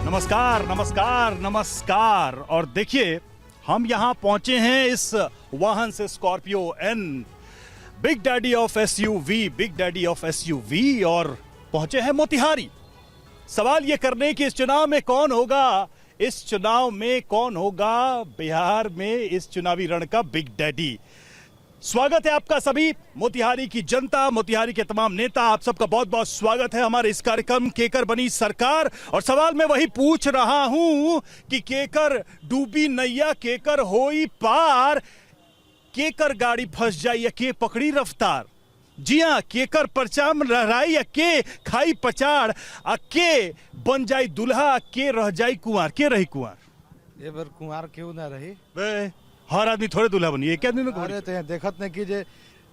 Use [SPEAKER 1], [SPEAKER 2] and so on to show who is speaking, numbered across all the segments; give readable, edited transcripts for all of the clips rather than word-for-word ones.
[SPEAKER 1] नमस्कार नमस्कार नमस्कार। और देखिए हम यहाँ पहुंचे हैं इस वाहन से, Scorpio N, big daddy of SUV, और पहुंचे हैं मोतिहारी। सवाल ये करने कि इस चुनाव में कौन होगा, बिहार में इस चुनावी रण का बिग डैडी। स्वागत है आपका सभी, मोतिहारी की जनता, मोतिहारी के तमाम नेता, आप सबका बहुत बहुत स्वागत है हमारे इस कार्यक्रम केकर बनी सरकार। और सवाल मैं वही पूछ रहा हूं कि केकर डूबी नैया केकर होई पार, केकर गाड़ी फंस जाई या के पकड़ी रफ्तार। जी हाँ, केकर परचाम लहराई या के खाई पचाड़, के बन जाई दुल्हा, के रह जाई कुंवार, के रही कुंवार।
[SPEAKER 2] ये बार कुंवार क्यों ना रही?
[SPEAKER 1] हर आदमी थोड़े दूल्हा बनी, एक आदमी
[SPEAKER 2] अरे तो देखत नहीं कि जे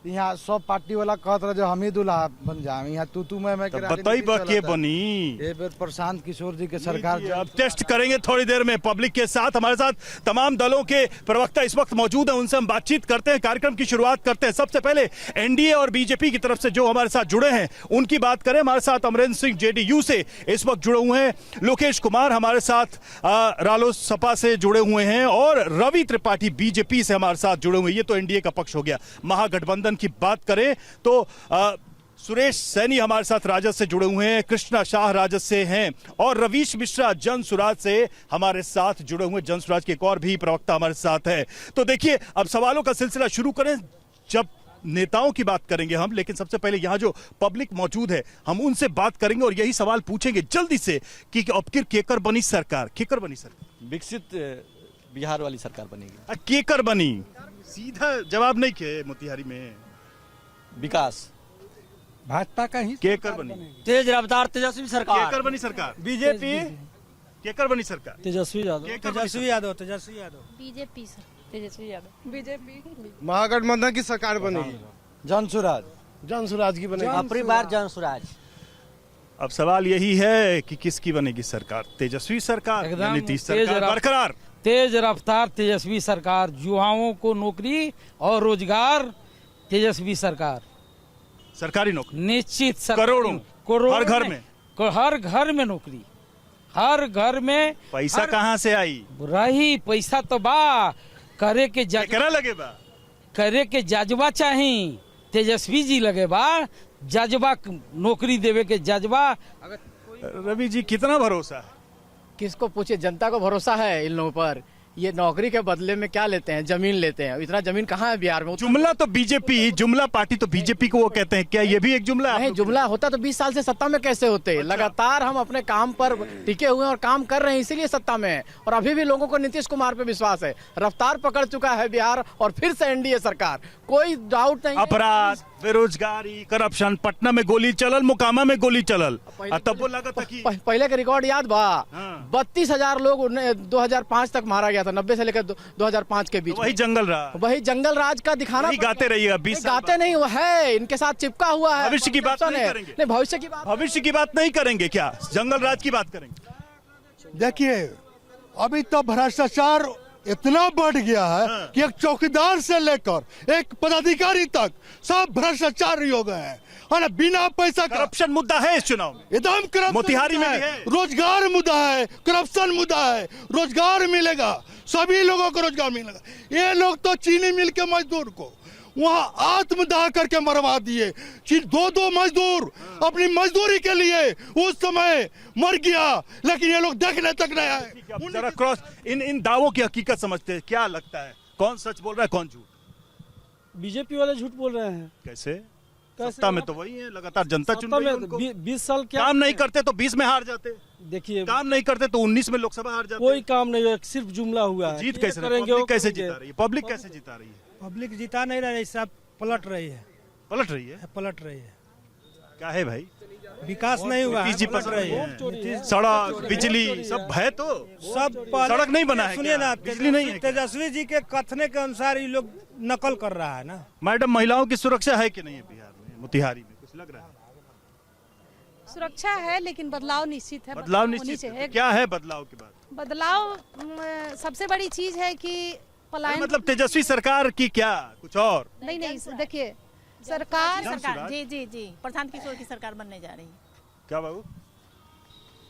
[SPEAKER 2] यहाँ सब पार्टी वाला कहत रहे जो हम ही दूल्हा बन जाए, यहाँ तू मैं
[SPEAKER 1] बताई के बनी।
[SPEAKER 2] ये बार प्रशांत किशोर जी के सरकार
[SPEAKER 1] अब टेस्ट करेंगे थोड़ी देर में पब्लिक के साथ। हमारे साथ तमाम दलों के प्रवक्ता इस वक्त मौजूद हैं, उनसे हम बातचीत करते हैं, कार्यक्रम की शुरुआत करते हैं। सबसे पहले एनडीए और बीजेपी की तरफ से जो हमारे साथ जुड़े हैं उनकी बात करें। हमारे साथ अमरेंद्र सिंह जेडीयू से इस वक्त जुड़े हुए हैं, लोकेश कुमार हमारे साथ रालोसपा से जुड़े हुए हैं, और रवि त्रिपाठी बीजेपी से हमारे साथ जुड़े हुए हैं। ये तो एनडीए का पक्ष हो गया। महागठबंधन की बात करें तो सुरेश सैनी हमारे साथ राजद से जुड़े हुए हैं, कृष्णा शाह राजद से हैं, और रवीश मिश्रा जन सुराज से हमारे साथ जुड़े हुए। जन सुराज के एक और भी प्रवक्ता हमारे साथ है। तो देखिए अब सवालों का सिलसिला शुरू करें। जब नेताओं की बात करेंगे हम, लेकिन सबसे पहले यहाँ जो पब्लिक मौजूद है हम उनसे बात करेंगे और यही सवाल पूछेंगे जल्दी से कि अब केकर बनी सरकार, केकर बनी सरकार,
[SPEAKER 3] विकसित बिहार वाली सरकार बनेगी।
[SPEAKER 1] केकर बनी, सीधा जवाब नहीं के मोतिहारी में
[SPEAKER 3] विकास
[SPEAKER 2] भाजपा का ही
[SPEAKER 1] केकर बनी,
[SPEAKER 3] तेज रफ्तार तेजस्वी सरकार।
[SPEAKER 1] केकर बनी सरकार,
[SPEAKER 3] बीजेपी
[SPEAKER 1] केकर बनी सरकार,
[SPEAKER 3] Tejashwi Yadav
[SPEAKER 2] Tejashwi Yadav
[SPEAKER 4] BJP sir, Tejashwi Yadav BJP.
[SPEAKER 2] महागठबंधन की सरकार बनेगी, जन सुराज की बनेगी,
[SPEAKER 3] अपनी बार जन सुराज।
[SPEAKER 1] अब सवाल यही है कि किसकी बनेगी सरकार, तेजस्वी सरकार या नीतीश सरकार बरकरार?
[SPEAKER 5] तेज रफ्तार तेजस्वी सरकार, युवाओं को नौकरी और रोजगार, तेजस्वी सरकार,
[SPEAKER 1] सरकारी नौकरी
[SPEAKER 5] निश्चित
[SPEAKER 1] करोड़ों हर घर में,
[SPEAKER 5] हर घर में नौकरी, हर घर में।
[SPEAKER 1] पैसा कहाँ से आई?
[SPEAKER 5] रही पैसा तो बा, करे के
[SPEAKER 1] लगे बा,
[SPEAKER 5] करे के जज्बा चाहिए, तेजस्वी जी लगे बा जज्बा, नौकरी देवे के जज्बा।
[SPEAKER 1] रवि जी कितना भरोसा है?
[SPEAKER 6] किसको पूछे, जनता को भरोसा है इन लोगों पर। ये नौकरी के बदले में क्या लेते हैं, जमीन लेते हैं। इतना जमीन कहाँ है बिहार में?
[SPEAKER 1] जुमला तो बीजेपी, जुमला पार्टी तो बीजेपी को वो कहते हैं, क्या ये भी एक जुमला है?
[SPEAKER 6] नहीं, जुमला होता तो 20 साल से सत्ता में कैसे होते? अच्छा। लगातार हम अपने काम पर टिके हुए हैं और काम कर रहे हैं, इसीलिए सत्ता में है। और अभी भी लोगों को नीतीश कुमार पे विश्वास है। रफ्तार पकड़ चुका है बिहार और फिर से एनडीए सरकार, कोई डाउट नहीं।
[SPEAKER 1] अपराध, बेरोजगारी, करप्शन, पटना में गोली चलल, मोकामा में गोली चलल, तब वो लगा था कि
[SPEAKER 6] पहले का रिकॉर्ड याद बा, 32,000 लोग 2005 तक मारा गया था, 90 से लेकर 2005 के बीच।
[SPEAKER 1] वही जंगल राज का दिखाना,
[SPEAKER 6] गाते रहिएगा। 20 गाते नहीं, वो है इनके साथ चिपका हुआ है।
[SPEAKER 1] भविष्य की बात नहीं करेंगे? नहीं, भविष्य की बात नहीं करेंगे, क्या जंगल राज की बात करेंगे?
[SPEAKER 7] देखिए अभी तो भ्रष्टाचार इतना बढ़ गया है कि एक चौकीदार से लेकर एक पदाधिकारी तक सब भ्रष्टाचारी हो गए हैं, और बिना पैसा।
[SPEAKER 1] करप्शन मुद्दा है इस चुनाव में,
[SPEAKER 7] एकदम करप्शन
[SPEAKER 1] मोतिहारी में है।
[SPEAKER 7] रोजगार मुद्दा है, करप्शन मुद्दा है। रोजगार मिलेगा, सभी लोगों को रोजगार मिलेगा। ये लोग तो चीनी मिल के मजदूर को वहाँ आत्मदाह करके मरवा दिए। 2 मजदूर अपनी मजदूरी के लिए उस समय मर गया, लेकिन ये लोग देखने तक नहीं आए।
[SPEAKER 1] जरा क्रॉस इन दावों की हकीकत समझते हैं, क्या लगता है कौन सच बोल रहा है कौन झूठ?
[SPEAKER 8] बीजेपी वाले झूठ बोल रहे हैं।
[SPEAKER 1] कैसे? सत्ता में तो वही है, लगातार जनता चुन रही है उनको।
[SPEAKER 8] 20 साल क्या
[SPEAKER 1] काम नहीं करते तो 20 में हार जाते।
[SPEAKER 8] देखिए,
[SPEAKER 1] काम नहीं करते तो 19 में लोकसभा हार जाते।
[SPEAKER 8] कोई काम नहीं है, सिर्फ जुमला हुआ है।
[SPEAKER 1] जीत कैसे करेंगे? पब्लिक कैसे जिता रही है? पब्लिक कैसे जिता रही है?
[SPEAKER 8] पब्लिक जिता नहीं रही, सब पलट रही है।
[SPEAKER 1] क्या है भाई?
[SPEAKER 8] विकास नहीं हुआ,
[SPEAKER 1] पलट रही है। सड़क, बिजली सब है तो
[SPEAKER 8] सब
[SPEAKER 1] सड़क नहीं बना है।
[SPEAKER 8] सुनिए ना,
[SPEAKER 1] बिजली नहीं है।
[SPEAKER 8] तेजस्वी जी के कथने के अनुसार ये लोग नकल कर रहा है ना।
[SPEAKER 1] मैडम, महिलाओं की सुरक्षा है कि नहीं है बिहार में, मोतिहारी में? कुछ लग रहा है
[SPEAKER 4] सुरक्षा है, लेकिन बदलाव निश्चित है।
[SPEAKER 1] बदलाव निश्चित है। क्या है बदलाव की बात?
[SPEAKER 4] बदलाव सबसे बड़ी चीज है कि पलायन,
[SPEAKER 1] मतलब तेजस्वी सरकार की, क्या कुछ और
[SPEAKER 4] नहीं? देखिए, सरकार
[SPEAKER 9] जी प्रशांत किशोर की सरकार बनने जा रही है।
[SPEAKER 1] क्या बाबू?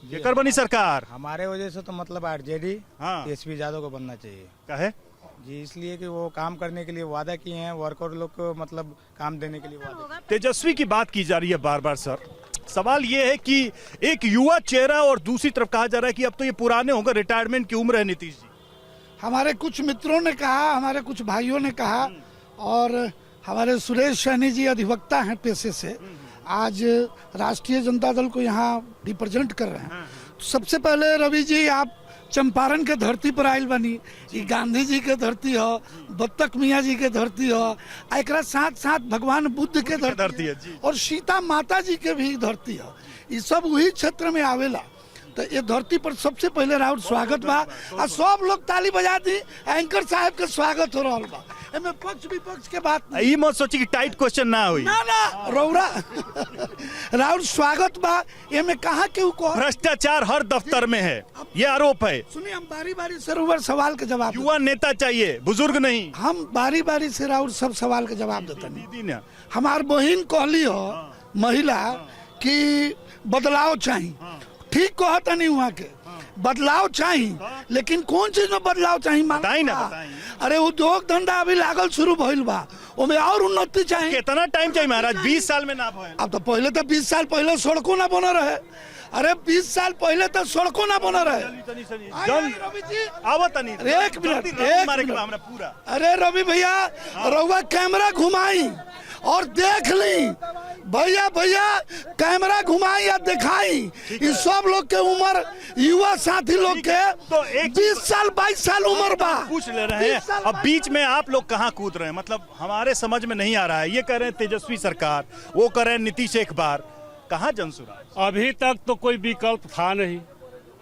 [SPEAKER 1] जेकर बनी सरकार
[SPEAKER 8] हमारे वजह से तो मतलब आरजेडी
[SPEAKER 1] हाँ।
[SPEAKER 8] तेजस्वी यादव को बनना चाहिए
[SPEAKER 1] का है
[SPEAKER 8] जी, इसलिए कि वो काम करने के लिए वादा किए हैं, वर्कर लोग को मतलब काम देने के लिए वादा।
[SPEAKER 1] तेजस्वी की बात की जा रही है बार बार सर। सवाल ये है कि एक युवा चेहरा और दूसरी तरफ कहा जा रहा है कि अब तो ये पुराने होंगे, रिटायरमेंट की उम्र है नीतीश जी।
[SPEAKER 7] हमारे कुछ मित्रों ने कहा, हमारे कुछ भाइयों ने कहा, और हमारे सुरेश सैनी जी अधिवक्ता हैं पेशे से, आज राष्ट्रीय जनता दल को यहाँ रिप्रेजेंट कर रहे हैं। सबसे पहले रवि जी, आप चंपारण के धरती पर आयल बनी, ये गांधी जी के धरती हो, बत्तख मियाँ जी के धरती हो, एकरा साथ साथ भगवान बुद्ध के धरती है
[SPEAKER 1] जी।
[SPEAKER 7] और सीता माता जी के भी धरती हो, ये सब वही क्षेत्र में आवेला। तो ये धरती पर सबसे पहले राउर स्वागत बा, और सब लोग ताली बजा दी, एंकर साहब के स्वागत हो रहा बा। एमे पक्ष विपक्ष के बात नहीं।
[SPEAKER 1] ये मत सोची कि टाइट क्वेश्चन ना हुई,
[SPEAKER 7] ना रौरा राउर स्वागत बा। ये में कहा के को
[SPEAKER 1] भ्रष्टाचार हर दफ्तर में है, ये आरोप है।
[SPEAKER 7] सुनिए, हम बारी बारी से रउआ सवाल के जवाब
[SPEAKER 1] युवा नेता चाहिए, बुजुर्ग नहीं।
[SPEAKER 7] हम बारी बारी से राउर सब सवाल के जवाब देते नहीं।
[SPEAKER 1] दीदी ने
[SPEAKER 7] हमार बहिन कहली हो महिला कि बदलाव चाहिए, ठीक कहता नहीं वहाँ के बदलाव चाहिए, लेकिन कौन चीज में बदलाव चाहिए
[SPEAKER 1] बताई ना, बताई।
[SPEAKER 7] अरे उद्योग धंधा अभी लागल शुरू भइल बा, ओमे और उन्नति चाहिए।
[SPEAKER 1] कितना टाइम चाहिए महाराज? 20 साल में ना भइल।
[SPEAKER 7] अब तो पहले तो 20 साल पहले सड़कों ना बना रहे। अरे 20 साल पहले तो सड़कों ना बना रहे। रवि जी
[SPEAKER 1] आवत नहीं,
[SPEAKER 7] एक मिनट
[SPEAKER 1] हमरा पूरा।
[SPEAKER 7] अरे रवि भैया, रउआ कैमरा घुमाई और देख ली, भैया कैमरा घुमाई या दिखाई, इस सब लोग के उम्र, युवा साथी लोग के
[SPEAKER 1] तो
[SPEAKER 7] 20 साल 22 साल उम्र बा।
[SPEAKER 1] पूछ ले रहे हैं, अब बीच में आप लोग कहाँ कूद रहे हैं? मतलब हमारे समझ में नहीं आ रहा है। ये कह रहे हैं तेजस्वी सरकार, वो कह रहे हैं नीतीश एक बार, कहाँ जनसुराज?
[SPEAKER 9] अभी तक तो कोई विकल्प था नहीं।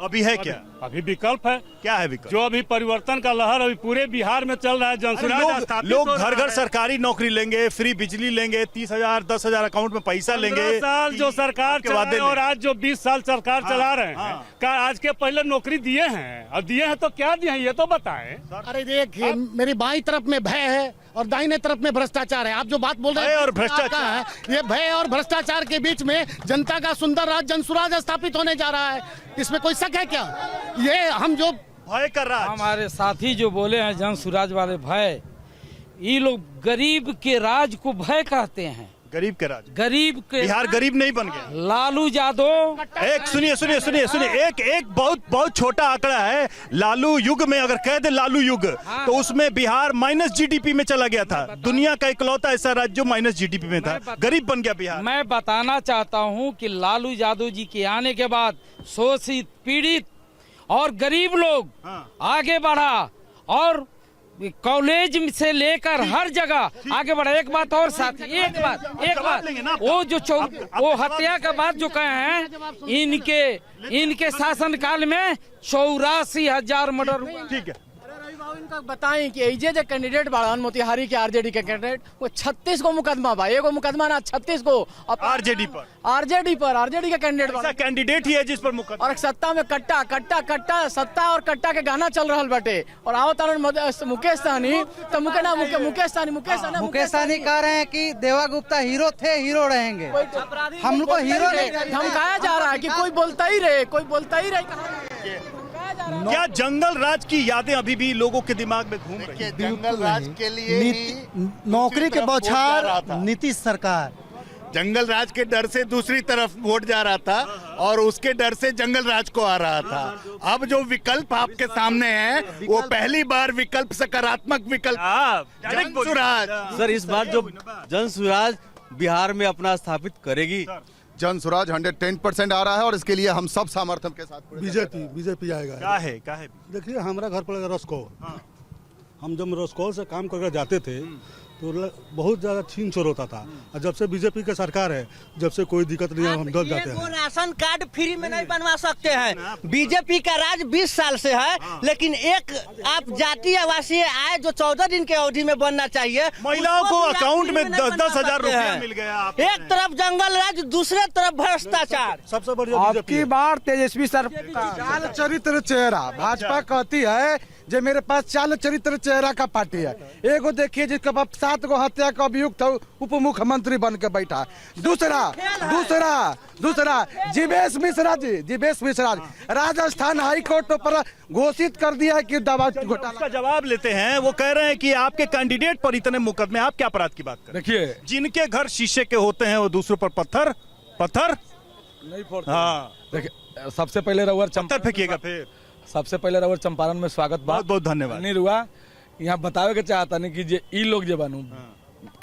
[SPEAKER 1] अभी है क्या?
[SPEAKER 9] अभी विकल्प है।
[SPEAKER 1] क्या है विकल्प?
[SPEAKER 9] जो अभी परिवर्तन का लहर अभी पूरे बिहार में चल रहा है, जनसुराज
[SPEAKER 1] लोग घर घर सरकारी नौकरी लेंगे, फ्री बिजली लेंगे, 30,000 10,000 अकाउंट में पैसा लेंगे।
[SPEAKER 9] 15 साल जो सरकार चला रहे हैं और आज जो 20 साल सरकार चला रहे हैं, क्या आज के पहले नौकरी दिए हैं? और दिए हैं तो क्या दिए हैं ये तो बताएं।
[SPEAKER 10] अरे देखिए, मेरी बाईं तरफ में भय है और दाहिने तरफ में भ्रष्टाचार है। आप जो बात बोल रहे हैं
[SPEAKER 1] और भ्रष्टाचार
[SPEAKER 10] है, ये भय और भ्रष्टाचार के बीच में जनता का सुंदर राज जनसुराज स्थापित होने जा रहा है। इसमें कोई शक है क्या? ये हम जो
[SPEAKER 1] भय कर रहा,
[SPEAKER 5] हमारे साथी जो बोले हैं जनसुराज वाले भय, ये लोग गरीब के राज को भय कहते हैं।
[SPEAKER 1] गरीब के राज,
[SPEAKER 5] गरीब के
[SPEAKER 1] बिहार गरीब नहीं बन गया।
[SPEAKER 5] लालू यादव,
[SPEAKER 1] एक सुनिए, एक बहुत छोटा आंकड़ा है। लालू युग में अगर कह दे लालू युग, तो उसमें बिहार माइनस जीडीपी में चला गया था। दुनिया का इकलौता ऐसा राज्य जो माइनस जीडीपी में था, गरीब बन गया बिहार।
[SPEAKER 5] मैं बताना चाहता हूं कि लालू यादव जी के आने के बाद शोषित, पीड़ित और गरीब लोग आगे बढ़ा, और कॉलेज से लेकर हर जगह आगे बढ़ा। एक बात और साथी, एक बात, वो जो वो हत्या का बात जो कहे हैं, इनके शासनकाल में 84,000 मर्डर हुआ।
[SPEAKER 1] ठीक है,
[SPEAKER 6] इनका बताएं कि ये जो कैंडिडेट बाड़न मोतिहारी के आरजेडी के कैंडिडेट, वो 36 को मुकदमा बा, एगो मुकदमा ना 36 को
[SPEAKER 1] आरजेडी
[SPEAKER 6] का कैंडिडेट
[SPEAKER 1] कैंडिडेट ही है जिस पर मुकदमा।
[SPEAKER 6] और सत्ता में कट्टा सत्ता और कट्टा के गाना चल रहा बाटे। और आओ तारन मुकेश सहनी, तो मुकेश सहनी
[SPEAKER 3] कह रहे हैं कि देवा गुप्ता हीरो थे, हीरो रहेंगे। हम लोग को हीरो
[SPEAKER 6] धमकाया जा रहा है कि कोई बोलता ही रहे।
[SPEAKER 1] क्या जंगल राज की यादें अभी भी लोगों के दिमाग में घूम रही हैं?
[SPEAKER 11] जंगल राज के लिए नौकरी के बौछार नीतीश सरकार, जंगल राज के डर से दूसरी तरफ वोट जा रहा था और उसके डर से जंगल राज को आ रहा था। अब जो विकल्प आपके सामने है, वो पहली बार विकल्प सकारात्मक विकल्प जनसुराज।
[SPEAKER 3] सर, इस बार जो जनसुराज बिहार में अपना स्थापित करेगी,
[SPEAKER 11] जनसुराज 110% आ रहा है और इसके लिए हम सब सामर्थ्य के साथ
[SPEAKER 7] बीजेपी आएगा।
[SPEAKER 1] क्या है?
[SPEAKER 7] देखिए, हमारा घर पर रसकोल, हम जब रसकोल से काम करके जाते थे तो बहुत ज्यादा छीन छोर होता था। और जब से बीजेपी की सरकार है, जब से कोई दिक्कत नहीं है, हम डर जाते हैं।
[SPEAKER 3] राशन कार्ड फ्री में नहीं बनवा सकते हैं। बीजेपी का राज 20 साल से है, लेकिन एक आप जातीय आवासीय आय जो 14 दिन के अवधि में बनना चाहिए,
[SPEAKER 1] महिलाओं को अकाउंट में 10,000 रुपया मिल गया।
[SPEAKER 3] एक तरफ जंगल राज, दूसरे तरफ भ्रष्टाचार।
[SPEAKER 7] सबसे बढ़िया
[SPEAKER 2] अब की बार तेजस्वी सरकार चरित्र चेहरा भाजपा कहती है जो मेरे पास 4 चरित्र चेहरा का पार्टी है। एगो देखिए जिसके पास 7 गो हत्या का अभियुक्त उप मुख्यमंत्री बन के बैठा। दूसरा जीवेश मिश्रा जी राजस्थान हाई कोर्ट पर घोषित कर दिया है कि दवा घोटाला।
[SPEAKER 1] उसका जवाब लेते हैं, वो कह रहे हैं कि आपके कैंडिडेट पर इतने मुकदमे, आप क्या अपराध की बात कर?
[SPEAKER 12] देखिए,
[SPEAKER 1] जिनके घर शीशे के होते हैं वो दूसरों पर पत्थर
[SPEAKER 12] नहीं फोड़ते।
[SPEAKER 1] हाँ,
[SPEAKER 12] देखिए, सबसे पहले रउआ
[SPEAKER 1] पत्थर फेंकिएगा फिर।
[SPEAKER 12] सबसे पहले रउआ चंपारण में स्वागत बा।
[SPEAKER 1] बहुत बहुत धन्यवाद।
[SPEAKER 12] नहीं रुआ, यहाँ बतावे के चाहता नहीं कि ई लोग जो बनू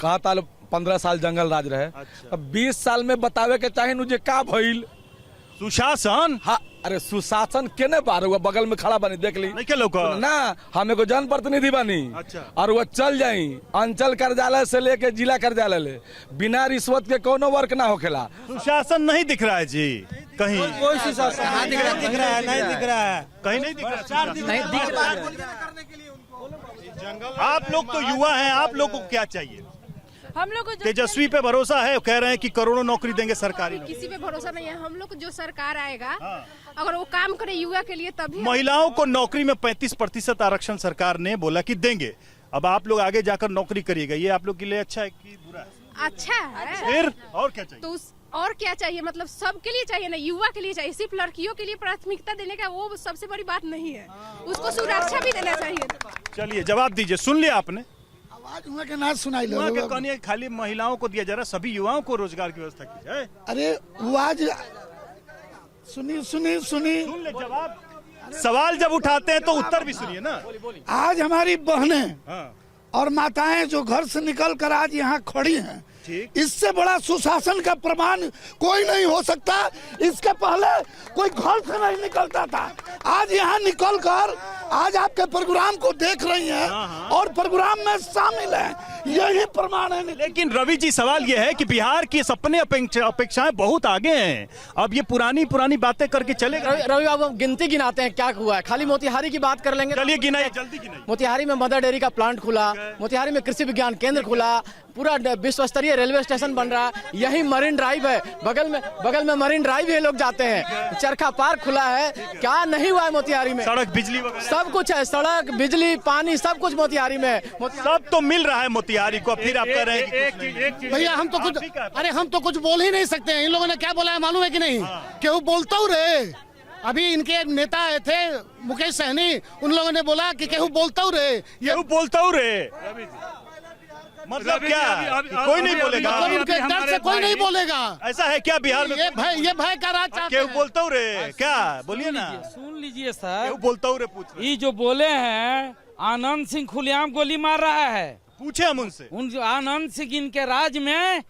[SPEAKER 12] कहा था 15 साल जंगल राज रहे। अब 20 साल में बतावे के चाहे नु जे का भइल
[SPEAKER 1] सुशासन।
[SPEAKER 12] हाँ, अरे सुशासन केने बार हुआ, बगल में खड़ा बनी देख ली
[SPEAKER 1] नहीं के लोग
[SPEAKER 12] ना, हम एगो जनप्रतिनिधि बनी।
[SPEAKER 1] अच्छा।
[SPEAKER 12] और वो चल जाई अंचल कार्यालय से लेके जिला कार्यालय ले, बिना रिश्वत के कोनो वर्क ना होखेला।
[SPEAKER 1] सुशासन नहीं दिख रहा है जी कहीं।
[SPEAKER 3] कोई सुशासन नहीं दिख रहा है, नहीं दिख रहा है,
[SPEAKER 1] कहीं नहीं दिख रहा।
[SPEAKER 3] 4 दिन नहीं दिख रहा है।
[SPEAKER 1] आप लोग तो युवा हैं, आप लोग को क्या चाहिए?
[SPEAKER 4] हम लोग को
[SPEAKER 1] तेजस्वी पे भरोसा है, कह रहे हैं कि करोड़ों नौकरी देंगे सरकारी।
[SPEAKER 4] किसी पे भरोसा नहीं है। हम लोग जो सरकार आएगा अगर वो काम करे युवा के लिए तभी।
[SPEAKER 1] महिलाओं को नौकरी में 35% आरक्षण सरकार ने बोला कि देंगे। अब आप लोग आगे जाकर नौकरी करिएगा, ये आप लोग के लिए अच्छा है कि बुरा है?
[SPEAKER 4] अच्छा है।
[SPEAKER 1] फिर और क्या चाहिए?
[SPEAKER 4] तो और क्या चाहिए, मतलब सबके लिए चाहिए ना, युवा के लिए चाहिए। सिर्फ लड़कियों के लिए प्राथमिकता देने का वो सबसे बड़ी बात नहीं है, उसको सुरक्षा भी देना चाहिए।
[SPEAKER 1] चलिए जवाब दीजिए, सुन लिया आपने?
[SPEAKER 10] आवाज हुआ के ना सुनाई लो।
[SPEAKER 1] के कहनी खाली महिलाओं को दिया जा रहा, सभी युवाओं को रोजगार की व्यवस्था की जाए।
[SPEAKER 10] अरे वो आज सुनी
[SPEAKER 1] सुन ले जवाब। सवाल जब उठाते हैं तो उत्तर भी सुनिए ना।
[SPEAKER 10] आज हमारी बहनें और माताएं जो घर से निकल कर आज यहाँ खड़ी हैं, इससे बड़ा सुशासन का प्रमाण कोई नहीं हो सकता। इसके पहले कोई घर से नहीं निकलता था, आज यहाँ निकल कर आज आपके प्रोग्राम को देख रही हैं और प्रोग्राम में शामिल हैं, यही प्रमाण है।
[SPEAKER 1] लेकिन रवि जी सवाल ये है कि बिहार की सपने अपेक्षाएं बहुत आगे हैं, अब ये पुरानी बातें करके चलेगा?
[SPEAKER 6] रवि बाबू हम गिनती गिनाते हैं क्या हुआ है, खाली मोतिहारी की बात कर लेंगे।
[SPEAKER 1] चलिए गिनाइए, जल्दी गिनाइए।
[SPEAKER 6] मोतिहारी में मदर डेयरी का प्लांट खुला, मोतिहारी में कृषि विज्ञान केंद्र खुला, पूरा विश्व स्तरीय रेलवे स्टेशन बन रहा है, यही मरीन ड्राइव है, बगल में मरीन ड्राइव ये लोग जाते हैं, चरखा पार्क खुला है। क्या नहीं हुआ है मोतिहारी में?
[SPEAKER 1] सड़क, बिजली वगैरह
[SPEAKER 6] सब कुछ है, सड़क, बिजली, पानी, सब कुछ मोतिहारी में।
[SPEAKER 1] सब तो मिल रहा है मोतिहारी को, फिर आप कह रहे हैं कि
[SPEAKER 10] भैया हम तो कुछ बोल ही नहीं सकते हैं। इन लोगों ने क्या बोला है मालूम है कि नहीं? केहू बोलता हूँ रे, अभी इनके नेता आए थे मुकेश सहनी, उन लोगों ने बोला कि केहू बोलता हूँ रे,
[SPEAKER 1] केहू बोलता हूँ रे, मतलब क्या? कोई नहीं बोलेगा,
[SPEAKER 10] उनके डर से कोई नहीं बोलेगा।
[SPEAKER 1] ऐसा है क्या बिहार में?
[SPEAKER 10] ये भय का राज चाहते
[SPEAKER 1] केहू बोलता हूँ रे, क्या बोलिए ना?
[SPEAKER 5] सुन लीजिए सर,
[SPEAKER 1] केहू बोलता हूँ रे पूछ।
[SPEAKER 5] ये जो बोले हैं आनंद सिंह खुलेआम गोली मार रहा है,
[SPEAKER 1] पूछे हम उनसे।
[SPEAKER 5] आनंद सिंह इनके राज में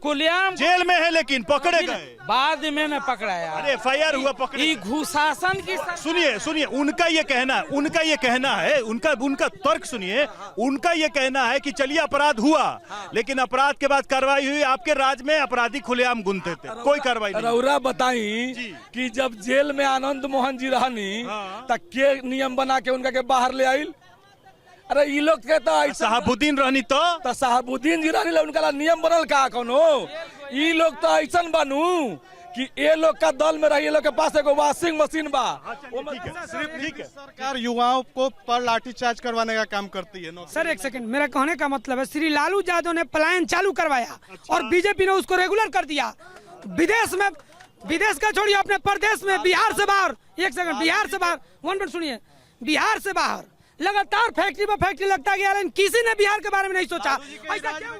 [SPEAKER 5] खुलेआम
[SPEAKER 1] जेल में है, लेकिन पकड़े गए
[SPEAKER 5] बाद में न पकड़ाया।
[SPEAKER 1] अरे FIR हुआ, पकड़े।
[SPEAKER 5] घुशासन की
[SPEAKER 1] सुनिए उनका ये कहना है, उनका तर्क सुनिए। उनका ये कहना है कि चलिए अपराध हुआ, लेकिन अपराध के बाद कार्रवाई हुई, आपके राज में अपराधी खुलेआम गुनते थे, कोई कार्रवाई नहीं।
[SPEAKER 12] रउरा बताई कि जब जेल में आनंद मोहन जी रहनी तब के नियम बना के उनका के बाहर ले आइल? अरे ये लोग कहता
[SPEAKER 1] साहबुद्दीन रहनी तो
[SPEAKER 12] साहबुद्दीन जी रहनी उनका नियम बनल का कोनो? ये लोग तो ऐसा बनू कि ये लोग का दल में रही, ये लोग के पास एगो वॉशिंग मशीन बा।
[SPEAKER 1] ठीक है।
[SPEAKER 7] सरकार युवाओं को पर लाठीचार्ज करवाने का काम करती है।
[SPEAKER 13] सर एक सेकंड, मेरा कहने का मतलब है श्री लालू यादव ने पलायन चालू करवाया और बीजेपी ने उसको रेगुलर कर दिया। विदेश का छोड़िए, अपने प्रदेश में बिहार से बाहर, एक सेकंड, बिहार से बाहर 1 मिनट सुनिए, बिहार से बाहर लगातार फैक्ट्री पर फैक्ट्री लगता गया, लेकिन किसी ने बिहार के बारे में नहीं सोचा। ऐसा क्यों?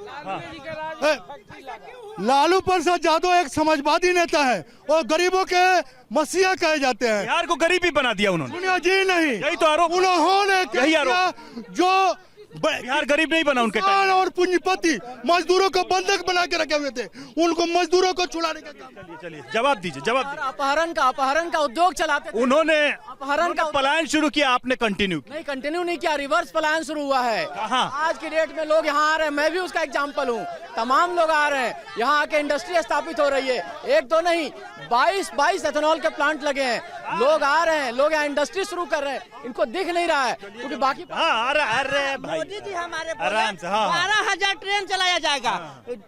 [SPEAKER 7] लालू प्रसाद यादव एक समाजवादी नेता है और गरीबों के मसीहा कहे जाते हैं।
[SPEAKER 1] बिहार को गरीबी बना दिया उन्होंने।
[SPEAKER 7] जी नहीं,
[SPEAKER 1] यही तो आरोप।
[SPEAKER 7] उन्होंने
[SPEAKER 1] यही आरोप
[SPEAKER 7] जो
[SPEAKER 1] बिहार गरीब नहीं बना उनके टाइम।
[SPEAKER 7] और पूंजीपति मजदूरों को बंधक बना के रखे हुए थे, उनको मजदूरों को छुड़ाने का काम।
[SPEAKER 1] चलिए जवाब दीजिए।
[SPEAKER 6] अपहरण का उद्योग चलाते थे।
[SPEAKER 1] उन्होंने
[SPEAKER 6] अपहरण का
[SPEAKER 1] पलायन शुरू किया, आपने कंटिन्यू
[SPEAKER 6] नहीं किया, रिवर्स पलायन शुरू हुआ है। आज की डेट में लोग यहाँ आ रहे हैं, मैं भी उसका एग्जाम्पल हूँ। तमाम लोग आ रहे हैं, यहाँ आके इंडस्ट्री स्थापित हो रही है, एक दो नहीं 22 एथेनॉल के प्लांट लगे हैं, लोग आ रहे हैं, लोग यहाँ इंडस्ट्री शुरू कर रहे हैं, इनको दिख नहीं रहा है क्योंकि बाकी।
[SPEAKER 1] अरे
[SPEAKER 3] मोदी जी हमारे
[SPEAKER 1] आराम से
[SPEAKER 3] 12,000 ट्रेन चलाया जाएगा।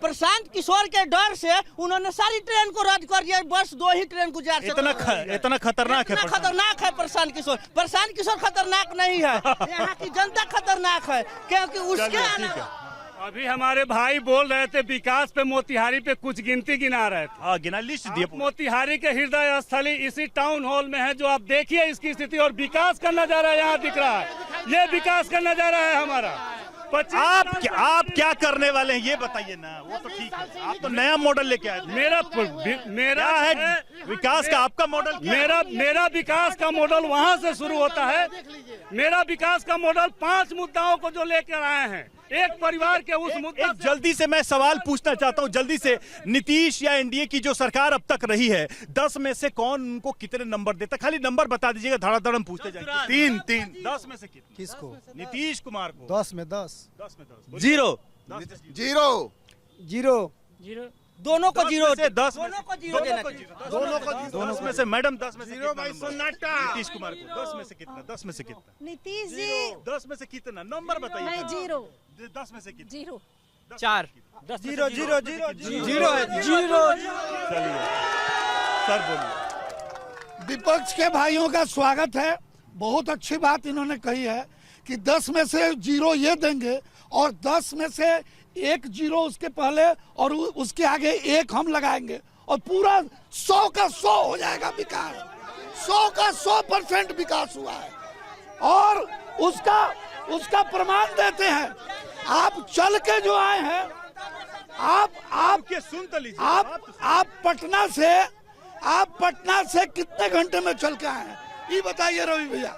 [SPEAKER 3] प्रशांत किशोर के डर से उन्होंने सारी ट्रेन को रद्द कर दिया, बस 2 ही ट्रेन गुजर सकती है।
[SPEAKER 1] इतना खतरनाक है
[SPEAKER 3] खतरनाक है प्रशांत किशोर खतरनाक नहीं है, यहाँ की जनता खतरनाक है, क्योंकि उसके
[SPEAKER 9] अभी हमारे भाई बोल रहे थे विकास पे, मोतिहारी पे कुछ गिनती गिना रहे थे।
[SPEAKER 1] हाँ, गिना लिस्ट दिए।
[SPEAKER 9] मोतिहारी के हृदय स्थली इसी टाउन हॉल में है, जो आप देखिए इसकी स्थिति, और विकास का नजारा यहाँ दिख रहा है। ये विकास का नजारा है हमारा।
[SPEAKER 1] आप क्या करने वाले हैं ये बताइए ना। वो तो ठीक है, आप तो नया मॉडल लेके आए थे। मेरा है विकास का, आपका मॉडल
[SPEAKER 9] मेरा विकास का मॉडल वहाँ से शुरू होता है। मेरा विकास का मॉडल 5 मुद्दाओं को जो लेकर आए हैं, एक परिवार के उस मुद्दे।
[SPEAKER 1] जल्दी से मैं सवाल पूछना चाहता हूं, जल्दी से। नीतीश या एनडीए की जो सरकार अब तक रही है, 10 में से कौन उनको कितने नंबर देता? खाली नंबर बता दीजिएगा, धड़ाधड़ हम पूछते जाएंगे।
[SPEAKER 11] 3
[SPEAKER 1] 10 में से कितने?
[SPEAKER 2] किसको?
[SPEAKER 1] नीतीश कुमार को।
[SPEAKER 2] 10 में 10।
[SPEAKER 1] 10 में 10।
[SPEAKER 2] 0
[SPEAKER 3] दोनों को 0
[SPEAKER 1] से 10
[SPEAKER 3] दोनों को 0 देना चाहिए।
[SPEAKER 1] दोनों को 10 में से मैडम 10 में से 0 भाई सन्नाटा। नीतीश कुमार को 10 में से कितना? 10 में से कितना?
[SPEAKER 4] नीतीश जी
[SPEAKER 1] 10 में से कितना नंबर बताइए?
[SPEAKER 4] 0।
[SPEAKER 1] 10 में से कितना?
[SPEAKER 4] 0।
[SPEAKER 3] 4
[SPEAKER 2] 0 0 0
[SPEAKER 3] 0 है 0।
[SPEAKER 1] चलिए सर बोलिए।
[SPEAKER 10] विपक्ष के भाइयों का स्वागत है। बहुत अच्छी बात इन्होंने कही है कि 10 में से 0 ये देंगे, और 10 में से 1 0 उसके पहले और उसके आगे 1 हम लगाएंगे, और पूरा 100 का 100 हो जाएगा विकास। 100 का 100% विकास हुआ है, और उसका प्रमाण देते हैं। आप चल के जो आए हैं, आप
[SPEAKER 1] के सुन तो लीजिए।
[SPEAKER 10] आप पटना से कितने घंटे में चल के आए हैं ये बताइए रवि भैया।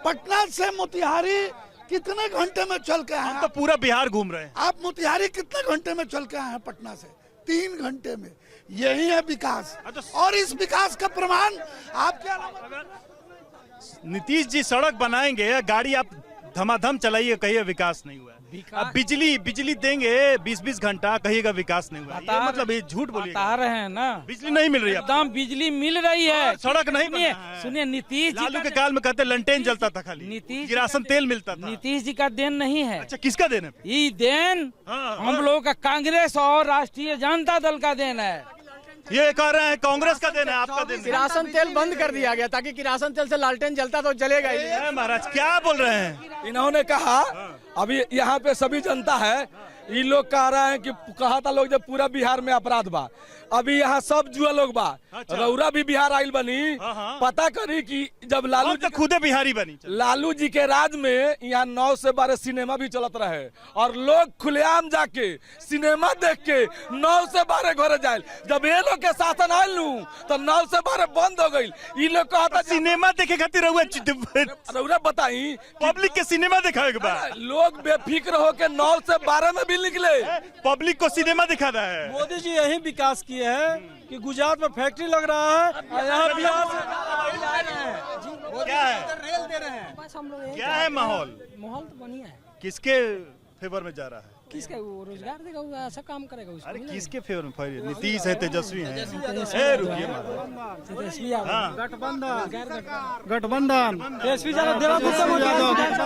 [SPEAKER 10] पटना से मोतिहारी कितने घंटे में चल के आए हैं?
[SPEAKER 1] हम तो पूरा बिहार घूम रहे हैं।
[SPEAKER 10] आप मोतिहारी कितने घंटे में चल के आए हैं? पटना से 3 घंटे में। यही है विकास, और इस विकास का प्रमाण आपके अलावा
[SPEAKER 1] नीतीश जी सड़क बनाएंगे, गाड़ी आप धमाधम चलाइए, कहिए विकास नहीं हुआ। अब बिजली देंगे 20-20 घंटा, कहिएगा विकास नहीं हुआ। ये मतलब ये झूठ बोलिए।
[SPEAKER 5] बता रहे हैं ना,
[SPEAKER 1] बिजली नहीं मिल रही है।
[SPEAKER 5] एकदम बिजली मिल रही है,
[SPEAKER 1] सड़क नहीं बना है।
[SPEAKER 5] सुनिए, नीतीश जी
[SPEAKER 1] लालू के काल में कहते लंटेन जलता था, खाली
[SPEAKER 5] नीतीश
[SPEAKER 1] किरासन तेल मिलता था।
[SPEAKER 5] नीतीश जी का देन नहीं है।
[SPEAKER 1] अच्छा, किसका देन है?
[SPEAKER 5] ये देन हम लोगों का कांग्रेस और राष्ट्रीय जनता दल का देन है।
[SPEAKER 1] ये कह रहे हैं कांग्रेस का देन है, आपका देन है।
[SPEAKER 6] किरासन तेल बंद कर दिया गया, ताकि किरासन तेल से लालटेन जलता तो जलेगा ही।
[SPEAKER 1] महाराज क्या बोल रहे हैं?
[SPEAKER 12] इन्होंने कहा अभी यहाँ पे सभी जनता है, ये लोग कह रहे हैं कि कहा था लोग जब पूरा बिहार में अपराध बा, अभी यहाँ सब जुआ लोग बा। रौरा भी बिहार आइल बनी, पता करी कि जब लालू जी
[SPEAKER 1] खुदे बिहारी बनी,
[SPEAKER 12] लालू जी के राज में यहाँ 9 से 12 सिनेमा भी चलत रहे, और लोग खुलेआम जाके सिनेमा देख के 9 से 12 घर जाए। जब ये लोग के शासन आयल नू तो 9 से 12 बंद हो गई। ये लोग कहता
[SPEAKER 1] सिनेमा देखे खातिर
[SPEAKER 12] रौरा बताई
[SPEAKER 1] पब्लिक के सिनेमा दिखाए के बाद
[SPEAKER 12] लोग बेफिक्र हो के 9 से 12 में भी निकले,
[SPEAKER 1] पब्लिक को सिनेमा दिखा रहा है।
[SPEAKER 2] मोदी जी यही विकास किए हैं कि गुजरात में फैक्ट्री लग रहा है, और यहाँ बिहार
[SPEAKER 1] क्या है,
[SPEAKER 13] रेल दे रहे हैं।
[SPEAKER 1] क्या है माहौल?
[SPEAKER 13] माहौल तो बढ़िया है।
[SPEAKER 1] किसके फेवर में जा रहा है?
[SPEAKER 13] किसका वो रोजगार देगा, वो ऐसा काम करेगा उसको।
[SPEAKER 1] अरे किसके फेवर में? नीतीश है, तेजस्वी है। रुकिए
[SPEAKER 2] गठबंधन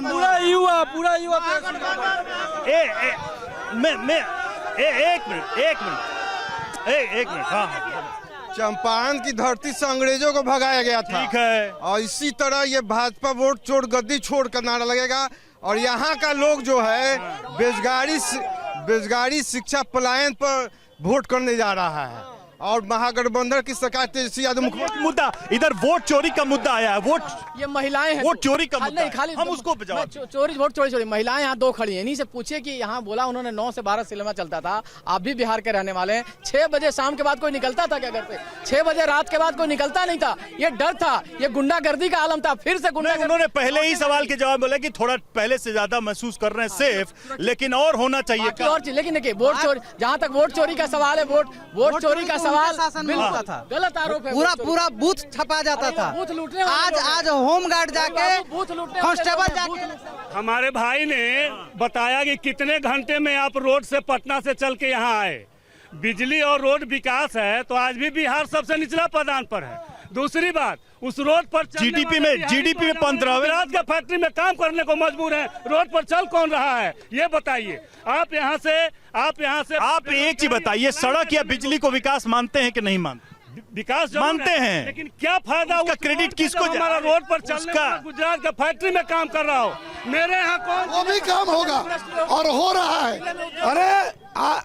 [SPEAKER 2] पूरा युवा
[SPEAKER 1] एक मिनट। हाँ,
[SPEAKER 14] चंपारण की धरती से अंग्रेजों को भगाया गया था।
[SPEAKER 1] ठीक है।
[SPEAKER 14] और इसी तरह ये भाजपा वोट छोड़ गद्दी छोड़ का नारा लगेगा, और यहाँ का लोग जो है बेरोजगारी शिक्षा पलायन पर वोट करने जा रहा है, और महागठबंधन की सरकार तेजस्वी यादव मुख्यमंत्री।
[SPEAKER 1] मुद्दा इधर वोट चोरी का मुद्दा आया है। वोट
[SPEAKER 6] ये महिलाएं हैं,
[SPEAKER 1] वोट चोरी का मुद्दा
[SPEAKER 6] नहीं, खाली
[SPEAKER 1] हम उसको
[SPEAKER 6] चोरी वोट चोरी महिलाएं यहाँ 2 खड़ी हैं। इन्हीं से पूछिए कि यहाँ बोला उन्होंने 9 से 12 सिनेमा चलता था। आप भी बिहार के रहने वाले हैं। 6 बजे शाम के बाद कोई निकलता था क्या घर से? 6 बजे रात के बाद कोई निकलता नहीं था। ये डर था, ये गुंडागर्दी का आलम था। फिर से गुंडागर्दी।
[SPEAKER 1] उन्होंने पहले ही सवाल के जवाब बोला कि थोड़ा पहले से ज्यादा महसूस कर रहे हैं सेफ, लेकिन और होना चाहिए।
[SPEAKER 6] और लेकिन देखिए, वोट चोरी, जहाँ तक वोट चोरी का सवाल है, वोट चोरी का सवाल गलत आरोप है।
[SPEAKER 3] पूरा बूथ छपा जाता था।
[SPEAKER 6] बूथ लूटने
[SPEAKER 3] आज होम गार्ड जाके कांस्टेबल जाके।
[SPEAKER 9] हमारे भाई ने बताया कि कितने घंटे में आप रोड से पटना से चल के यहाँ आए। बिजली और रोड विकास है तो आज भी बिहार सबसे निचला पदान पर है। दूसरी बात, उस रोड पर
[SPEAKER 1] जीडीपी में 15वें
[SPEAKER 9] गुजरात के फैक्ट्री में काम करने को मजबूर है। रोड पर चल कौन रहा है ये बताइए। आप एक चीज बताइए, सड़क या बिजली को विकास मानते हैं कि नहीं मानते? विकास जरूर
[SPEAKER 1] मानते
[SPEAKER 9] है,
[SPEAKER 1] हैं,
[SPEAKER 9] लेकिन क्या फायदा
[SPEAKER 1] उसका
[SPEAKER 9] उस
[SPEAKER 1] क्रेडिट
[SPEAKER 9] रोड का
[SPEAKER 1] किसको
[SPEAKER 9] जब हमारा रोड पर चलने
[SPEAKER 1] उसका-
[SPEAKER 9] वाला गुजरात का फैक्ट्री में काम कर रहा हो, मेरे यहाँ कौन
[SPEAKER 10] वो भी काम होगा और हो रहा है। अरे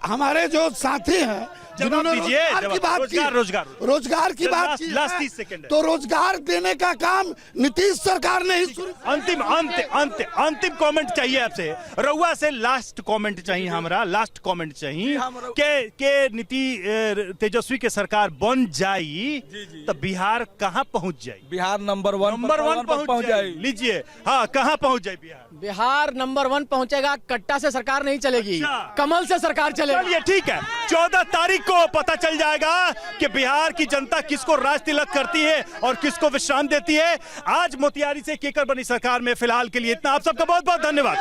[SPEAKER 10] हमारे जो साथी हैं जिन्होंने
[SPEAKER 1] दीजिए,
[SPEAKER 10] रोजगार की
[SPEAKER 1] जवाब।
[SPEAKER 10] बात की,
[SPEAKER 1] रोजगार
[SPEAKER 10] की बात की
[SPEAKER 1] लास्ट
[SPEAKER 10] है,
[SPEAKER 1] 30 सेकंड है।
[SPEAKER 10] तो रोजगार देने का काम नीतीश सरकार ने ही शुरू।
[SPEAKER 1] अंतिम कमेंट चाहिए आपसे, रउआ से लास्ट कमेंट चाहिए, हमारा लास्ट कमेंट चाहिए के नीति तेजस्वी के सरकार बन जाई तो बिहार कहाँ पहुंच जाए?
[SPEAKER 12] बिहार नंबर वन
[SPEAKER 1] पहुंच जाए। लीजिए, हाँ, कहाँ पहुंच जाए बिहार?
[SPEAKER 6] बिहार नंबर 1 पहुंचेगा। कट्टा से सरकार नहीं चलेगी, कमल से सरकार चलेगी।
[SPEAKER 1] चलिए ठीक है, 14 तारीख को पता चल जाएगा कि बिहार की जनता किसको राज तिलक करती है और किसको विश्राम देती है। आज मोतिहारी से केकर बनी सरकार में फिलहाल के लिए इतना। आप सबका बहुत बहुत धन्यवाद।